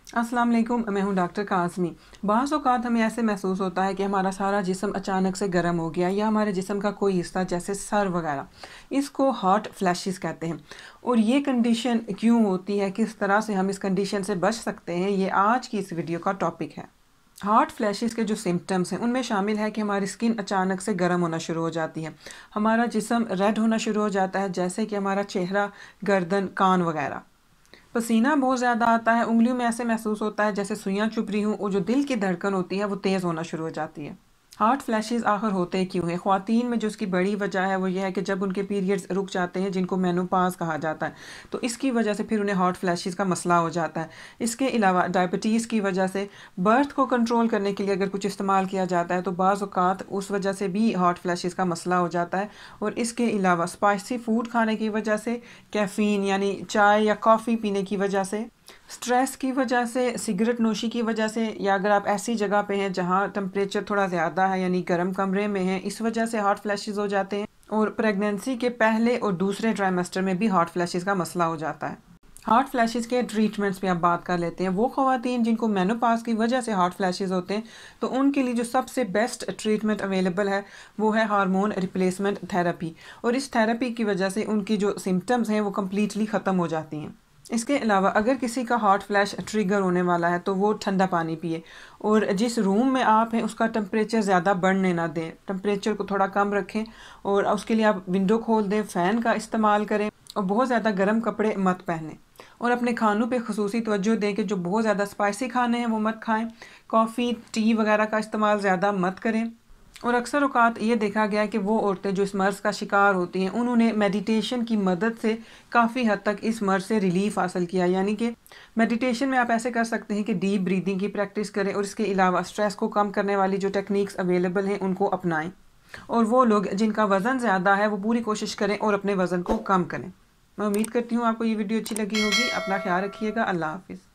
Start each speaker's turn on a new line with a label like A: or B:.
A: अस्सलाम वालेकुम, मैं हूं डॉक्टर काज़मी। बाज़ औक़ात हमें ऐसे महसूस होता है कि हमारा सारा जिस्म अचानक से गर्म हो गया या हमारे जिस्म का कोई हिस्सा जैसे सर वग़ैरह, इसको हॉट फ्लैशेस कहते हैं। और ये कंडीशन क्यों होती है, किस तरह से हम इस कंडीशन से बच सकते हैं, ये आज की इस वीडियो का टॉपिक है। हॉट फ्लैशेस के जो सिम्पटम्स हैं उनमें शामिल है कि हमारी स्किन अचानक से गर्म होना शुरू हो जाती है, हमारा जिस्म रेड होना शुरू हो जाता है, जैसे कि हमारा चेहरा, गर्दन, कान वग़ैरह। पसीना बहुत ज़्यादा आता है, उँगलियों में ऐसे महसूस होता है जैसे सुइयाँ चुभ रही हों और जो दिल की धड़कन होती है वो तेज़ होना शुरू हो जाती है। हॉट फ्लैशेस आखिर होते क्यों हैं? ख़वातीन में जो इसकी बड़ी वजह है वो ये है कि जब उनके पीरियड्स रुक जाते हैं, जिनको मेनोपॉज़ कहा जाता है, तो इसकी वजह से फिर उन्हें हॉट फ्लैशेस का मसला हो जाता है। इसके अलावा डायबिटीज़ की वजह से बर्थ को कंट्रोल करने के लिए अगर कुछ इस्तेमाल किया जाता है तो बाज़ औक़ात उस वजह से भी हॉट फ्लैशेस का मसला हो जाता है। और इसके अलावा स्पाइसी फ़ूड खाने की वजह से, कैफ़ीन यानी चाय या कॉफ़ी पीने की वजह से, स्ट्रेस की वजह से, सिगरेट नोशी की वजह से, या अगर आप ऐसी जगह पे हैं जहाँ टेम्परेचर थोड़ा ज़्यादा है यानी गर्म कमरे में हैं, इस वजह से हॉट फ्लैशेस हो जाते हैं। और प्रेगनेंसी के पहले और दूसरे ट्राइमेस्टर में भी हॉट फ्लैशेस का मसला हो जाता है। हॉट फ्लैशेस के ट्रीटमेंट्स पे आप बात कर लेते हैं। वो ख़वातीन जिनको मेनोपॉज़ की वजह से हॉट फ्लैशेस होते हैं, तो उनके लिए जो सबसे बेस्ट ट्रीटमेंट अवेलेबल है वो है हार्मोन रिप्लेसमेंट थेरेपी। और इस थेरेपी की वजह से उनकी जो सिम्पटम्स हैं वो कम्प्लीटली ख़त्म हो जाती हैं। इसके अलावा अगर किसी का हॉट फ्लैश ट्रिगर होने वाला है तो वो ठंडा पानी पिए, और जिस रूम में आप हैं उसका टेम्परेचर ज़्यादा बढ़ने ना दें, टेम्परेचर को थोड़ा कम रखें। और उसके लिए आप विंडो खोल दें, फ़ैन का इस्तेमाल करें और बहुत ज़्यादा गर्म कपड़े मत पहनें। और अपने खानों पे ख़ुसूसी तवज्जो दें कि जो बहुत ज़्यादा स्पाइसी खाने हैं वो मत खाएं। कॉफ़ी, टी वगैरह का इस्तेमाल ज़्यादा मत करें। और अक्सर औक़ात ये देखा गया है कि वो औरतें जो इस मर्ज़ का शिकार होती हैं उन्होंने मेडिटेशन की मदद से काफ़ी हद तक इस मर्ज़ से रिलीफ़ हासिल किया। यानी कि मेडिटेशन में आप ऐसे कर सकते हैं कि डीप ब्रीदिंग की प्रैक्टिस करें और इसके अलावा स्ट्रेस को कम करने वाली जो टेक्निक्स अवेलेबल हैं उनको अपनाएं। और वो लोग जिनका वज़न ज़्यादा है वो पूरी कोशिश करें और अपने वज़न को कम करें। मैं उम्मीद करती हूँ आपको ये वीडियो अच्छी लगी होगी। अपना ख्याल रखिएगा। अल्लाह हाफ़िज़।